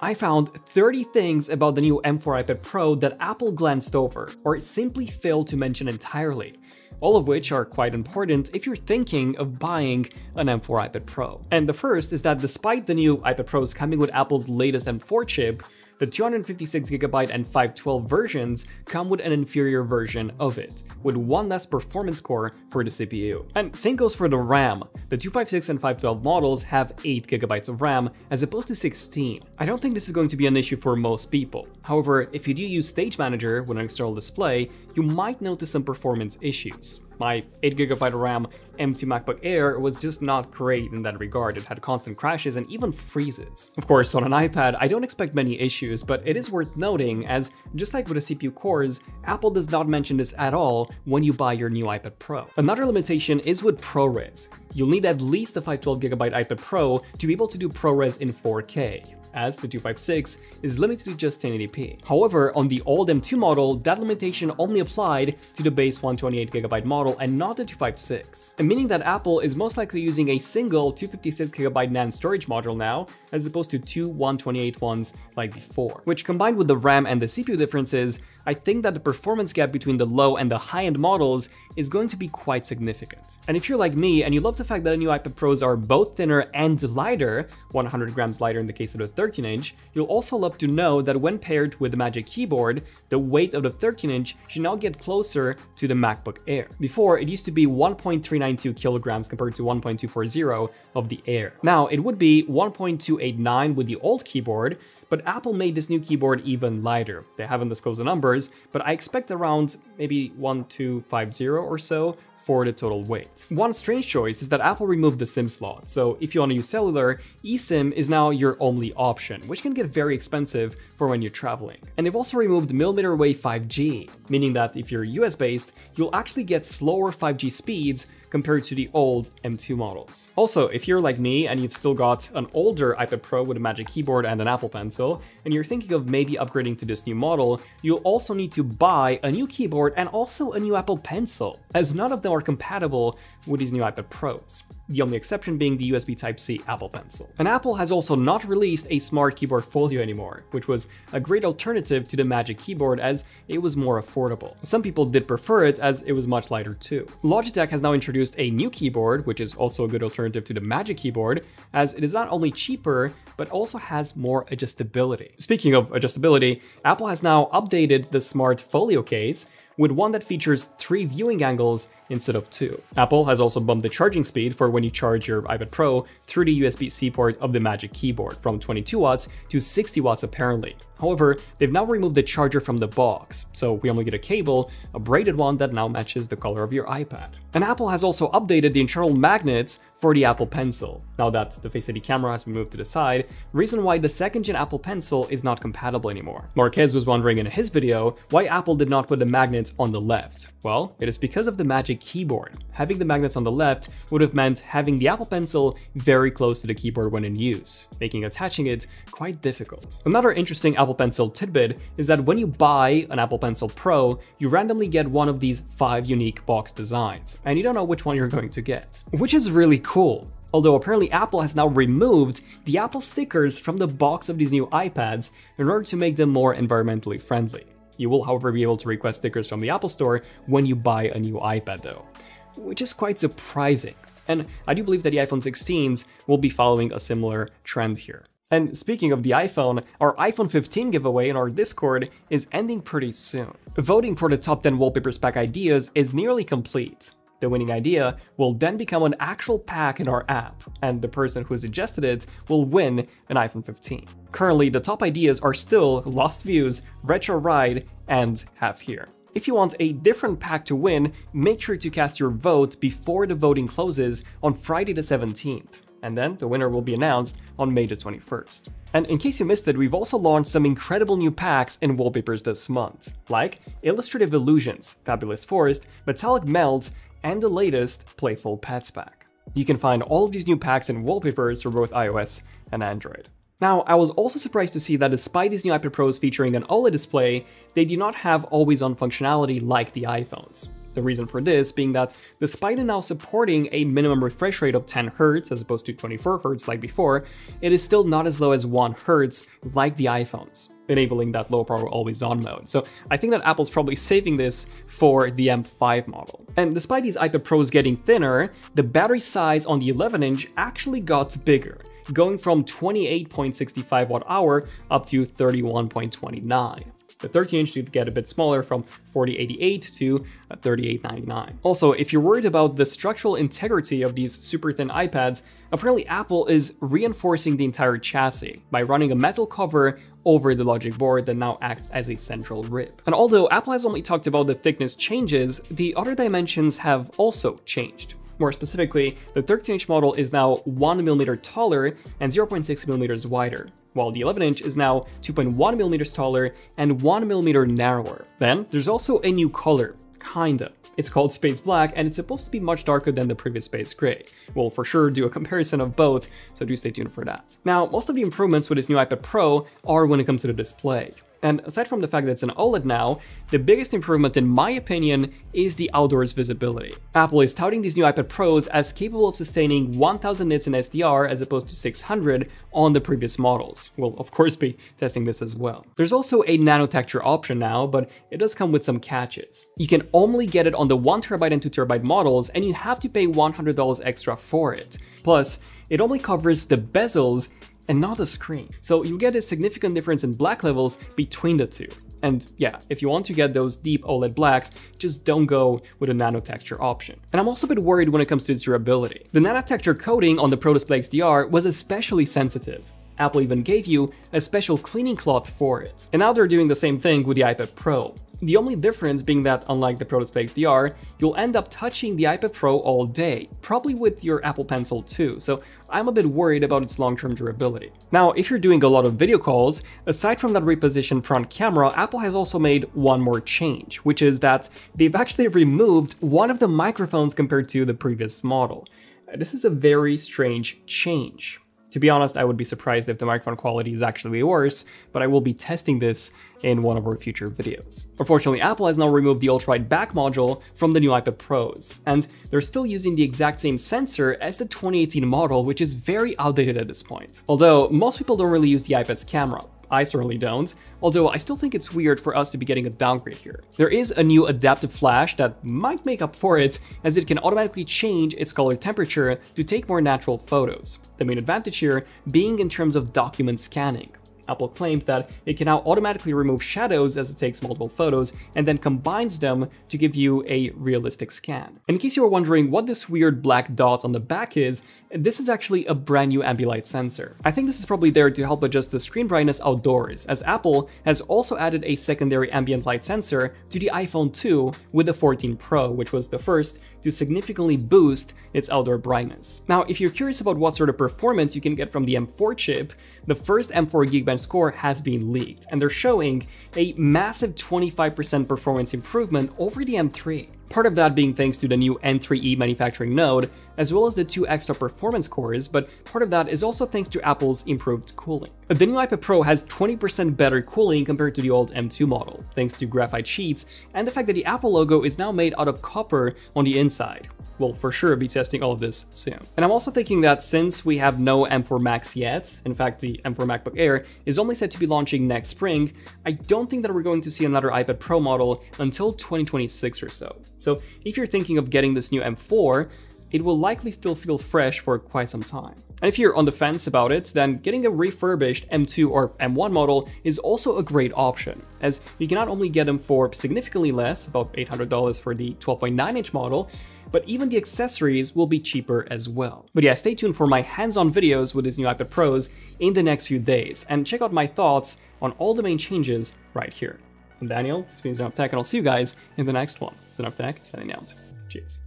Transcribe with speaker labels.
Speaker 1: I found 30 things about the new M4 iPad Pro that Apple glanced over, or simply failed to mention entirely, all of which are quite important if you're thinking of buying an M4 iPad Pro. And the first is that despite the new iPad Pros coming with Apple's latest M4 chip, the 256GB and 512 versions come with an inferior version of it, with one less performance core for the CPU. And same goes for the RAM. The 256 and 512 models have 8GB of RAM as opposed to 16. I don't think this is going to be an issue for most people. However, if you do use Stage Manager with an external display, you might notice some performance issues. My 8GB RAM M2 MacBook Air was just not great in that regard. It had constant crashes and even freezes. Of course, on an iPad, I don't expect many issues, but it is worth noting as, just like with the CPU cores, Apple does not mention this at all when you buy your new iPad Pro. Another limitation is with ProRes. You'll need at least a 512GB iPad Pro to be able to do ProRes in 4K, as the 256 is limited to just 1080p. However, on the old M2 model, that limitation only applied to the base 128GB model and not the 256, meaning that Apple is most likely using a single 256GB NAND storage module now, as opposed to two 128 ones like before, which combined with the RAM and the CPU differences, I think that the performance gap between the low and the high-end models is going to be quite significant. And if you're like me and you love the fact that the new iPad Pros are both thinner and lighter, 100 grams lighter in the case of the 13-inch, you'll also love to know that when paired with the Magic Keyboard, the weight of the 13-inch should now get closer to the MacBook Air. Before, it used to be 1.392 kilograms compared to 1.240 of the Air. Now, it would be 1.289 with the old keyboard, but Apple made this new keyboard even lighter. They haven't disclosed the numbers, but I expect around maybe 1.250 or so for the total weight. One strange choice is that Apple removed the SIM slot, so if you want to use cellular, eSIM is now your only option, which can get very expensive for when you're traveling. And they've also removed mmWave 5G, meaning that if you're US based, you'll actually get slower 5G speeds compared to the old M2 models. Also, if you're like me and you've still got an older iPad Pro with a Magic Keyboard and an Apple Pencil, and you're thinking of maybe upgrading to this new model, you'll also need to buy a new keyboard and also a new Apple Pencil, as none of them are compatible with these new iPad Pros. The only exception being the USB Type-C Apple Pencil. And Apple has also not released a Smart Keyboard Folio anymore, which was a great alternative to the Magic Keyboard as it was more affordable. Some people did prefer it as it was much lighter too. Logitech has now introduced a new keyboard, which is also a good alternative to the Magic Keyboard, as it is not only cheaper, but also has more adjustability. Speaking of adjustability, Apple has now updated the Smart Folio case with one that features 3 viewing angles instead of 2. Apple has also bumped the charging speed for when you charge your iPad Pro through the USB-C port of the Magic Keyboard from 22 watts to 60 watts apparently. However, they've now removed the charger from the box, so we only get a cable, a braided one that now matches the color of your iPad. And Apple has also updated the internal magnets for the Apple Pencil. Now that the Face ID camera has been moved to the side, reason why the 2nd-gen Apple Pencil is not compatible anymore. Marquez was wondering in his video why Apple did not put the magnets on the left. Well, it is because of the Magic Keyboard. Having the magnets on the left would have meant having the Apple Pencil very close to the keyboard when in use, making attaching it quite difficult. Another interesting Apple Pencil tidbit is that when you buy an Apple Pencil Pro, you randomly get one of these 5 unique box designs, and you don't know which one you're going to get, which is really cool. Although apparently Apple has now removed the Apple stickers from the box of these new iPads in order to make them more environmentally friendly. You will, however, be able to request stickers from the Apple Store when you buy a new iPad though, which is quite surprising. And I do believe that the iPhone 16s will be following a similar trend here. And speaking of the iPhone, our iPhone 15 giveaway in our Discord is ending pretty soon. Voting for the top 10 WallpaperZ Pack ideas is nearly complete. The winning idea will then become an actual pack in our app, and the person who suggested it will win an iPhone 15. Currently, the top ideas are still Lost Views, Retro Ride, and Have Here. If you want a different pack to win, make sure to cast your vote before the voting closes on Friday the 17th. And then the winner will be announced on May the 21st. And in case you missed it, we've also launched some incredible new packs in Wallpapers this month, like Illustrative Illusions, Fabulous Forest, Metallic Melt, and the latest Playful Pets pack. You can find all of these new packs in Wallpapers for both iOS and Android. Now, I was also surprised to see that despite these new iPad Pros featuring an OLED display, they do not have always-on functionality like the iPhones. The reason for this being that despite it now supporting a minimum refresh rate of 10 Hz as opposed to 24 Hz like before, it is still not as low as 1 Hz like the iPhones, enabling that low power always on mode. So I think that Apple's probably saving this for the M5 model. And despite these iPad Pros getting thinner, the battery size on the 11-inch actually got bigger, going from 28.65 watt-hour up to 31.29. The 13-inch did get a bit smaller from 4088 to 3899. Also, if you're worried about the structural integrity of these super thin iPads, apparently Apple is reinforcing the entire chassis by running a metal cover over the logic board that now acts as a central rib. And although Apple has only talked about the thickness changes, the other dimensions have also changed. More specifically, the 13-inch model is now 1mm taller and 0.6mm wider, while the 11-inch is now 2.1mm taller and 1mm narrower. Then, there's also a new color, kinda. It's called Space Black, and it's supposed to be much darker than the previous Space Gray. We'll for sure do a comparison of both, so do stay tuned for that. Now, most of the improvements with this new iPad Pro are when it comes to the display. And aside from the fact that it's an OLED now, the biggest improvement in my opinion is the outdoors visibility. Apple is touting these new iPad Pros as capable of sustaining 1000 nits in SDR as opposed to 600 on the previous models. We'll of course be testing this as well. There's also a nano texture option now, but it does come with some catches. You can only get it on the 1TB and 2TB models, and you have to pay $100 extra for it. Plus, it only covers the bezels and not the screen. So you get a significant difference in black levels between the two. And yeah, if you want to get those deep OLED blacks, just don't go with a nano texture option. And I'm also a bit worried when it comes to its durability. The nano texture coating on the Pro Display XDR was especially sensitive. Apple even gave you a special cleaning cloth for it. And now they're doing the same thing with the iPad Pro. The only difference being that, unlike the Pro Display XDR, you'll end up touching the iPad Pro all day, probably with your Apple Pencil too, so I'm a bit worried about its long-term durability. Now, if you're doing a lot of video calls, aside from that repositioned front camera, Apple has also made one more change, which is that they've actually removed one of the microphones compared to the previous model. This is a very strange change. To be honest, I would be surprised if the microphone quality is actually worse, but I will be testing this in one of our future videos. Unfortunately, Apple has now removed the ultra-wide back module from the new iPad Pros, and they're still using the exact same sensor as the 2018 model, which is very outdated at this point. Although, most people don't really use the iPad's camera. I certainly don't, although I still think it's weird for us to be getting a downgrade here. There is a new adaptive flash that might make up for it, as it can automatically change its color temperature to take more natural photos. The main advantage here being in terms of document scanning. Apple claims that it can now automatically remove shadows as it takes multiple photos and then combines them to give you a realistic scan. And in case you were wondering what this weird black dot on the back is, this is actually a brand new Ambilight Sensor. I think this is probably there to help adjust the screen brightness outdoors, as Apple has also added a secondary ambient light sensor to the iPhone 2 with the 14 Pro, which was the first to significantly boost its outdoor brightness. Now, if you're curious about what sort of performance you can get from the M4 chip, the first M4 Geekbench score has been leaked, and they're showing a massive 25% performance improvement over the M3. Part of that being thanks to the new N3E manufacturing node, as well as the 2 extra performance cores, but part of that is also thanks to Apple's improved cooling. The new iPad Pro has 20% better cooling compared to the old M2 model, thanks to graphite sheets and the fact that the Apple logo is now made out of copper on the inside. We'll for sure be testing all of this soon. And I'm also thinking that since we have no M4 Max yet, in fact the M4 MacBook Air is only set to be launching next spring, I don't think that we're going to see another iPad Pro model until 2026 or so. So if you're thinking of getting this new M4, it will likely still feel fresh for quite some time. And if you're on the fence about it, then getting a refurbished M2 or M1 model is also a great option, as you can not only get them for significantly less, about $800 for the 12.9-inch model, but even the accessories will be cheaper as well. But yeah, stay tuned for my hands-on videos with these new iPad Pros in the next few days, and check out my thoughts on all the main changes right here. I'm Daniel, this has been ZONEofTECH, and I'll see you guys in the next one. ZONEofTECH, signing out. Cheers.